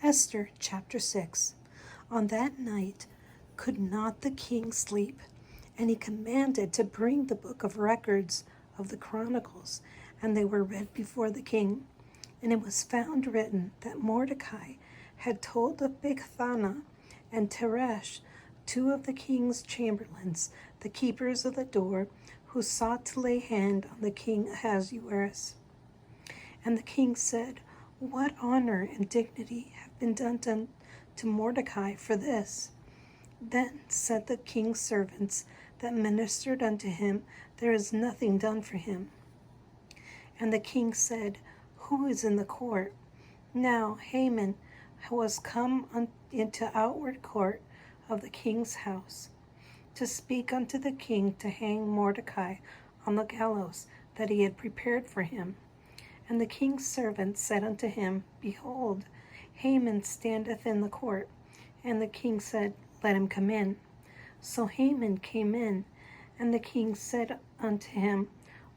Esther chapter 6. On that night could not the king sleep, and he commanded to bring the book of records of the Chronicles, and they were read before the king. And it was found written that Mordecai had told of Bigthana and Teresh, two of the king's chamberlains, the keepers of the door, who sought to lay hand on the king Ahasuerus. And the king said, "What honor and dignity have been done to Mordecai for this?" Then said the king's servants that ministered unto him, "There is nothing done for him." And the king said, "Who is in the court?" Now Haman was come into outward court of the king's house, to speak unto the king to hang Mordecai on the gallows that he had prepared for him. And the king's servant said unto him, Behold, Haman standeth in the court. And the king said, Let him come in. So Haman came in, and the king said unto him,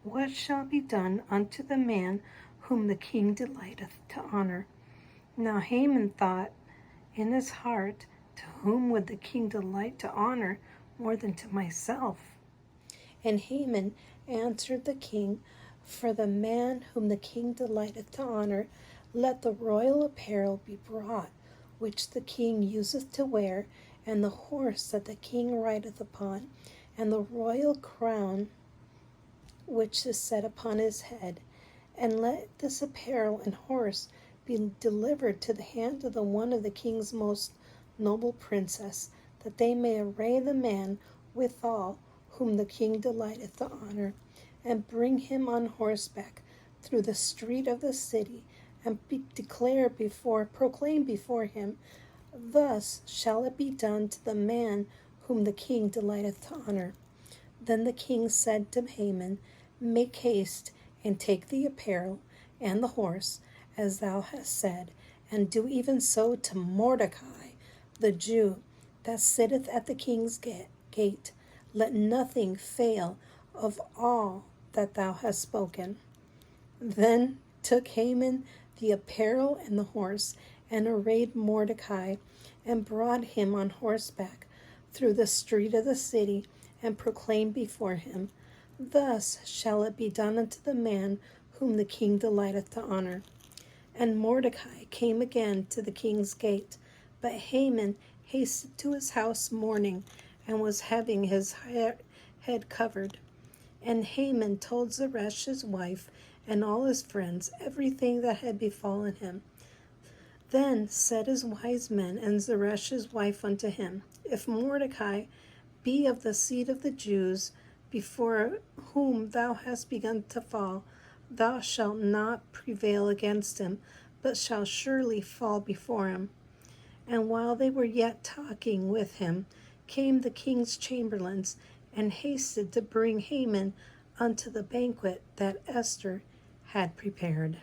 What shall be done unto the man whom the king delighteth to honor? Now Haman thought in his heart, To whom would the king delight to honor more than to myself? And Haman answered the king, For the man whom the king delighteth to honor, let the royal apparel be brought, which the king useth to wear, and the horse that the king rideth upon, and the royal crown which is set upon his head. And let this apparel and horse be delivered to the hand of the one of the king's most noble princes, that they may array the man withal whom the king delighteth to honor, and bring him on horseback through the street of the city, and proclaim before him, Thus shall it be done to the man whom the king delighteth to honor. Then the king said to Haman, Make haste, and take the apparel and the horse, as thou hast said, and do even so to Mordecai, the Jew, that sitteth at the king's gate. Let nothing fail of all that thou hast spoken. Then took Haman the apparel and the horse, and arrayed Mordecai, and brought him on horseback through the street of the city, and proclaimed before him, Thus shall it be done unto the man whom the king delighteth to honor. And Mordecai came again to the king's gate, but Haman hasted to his house mourning, and was having his head covered. And Haman told Zeresh his wife and all his friends everything that had befallen him. Then said his wise men and Zeresh his wife unto him, If Mordecai be of the seed of the Jews, before whom thou hast begun to fall, thou shalt not prevail against him, but shalt surely fall before him. And while they were yet talking with him, came the king's chamberlains, and hasted to bring Haman unto the banquet that Esther had prepared.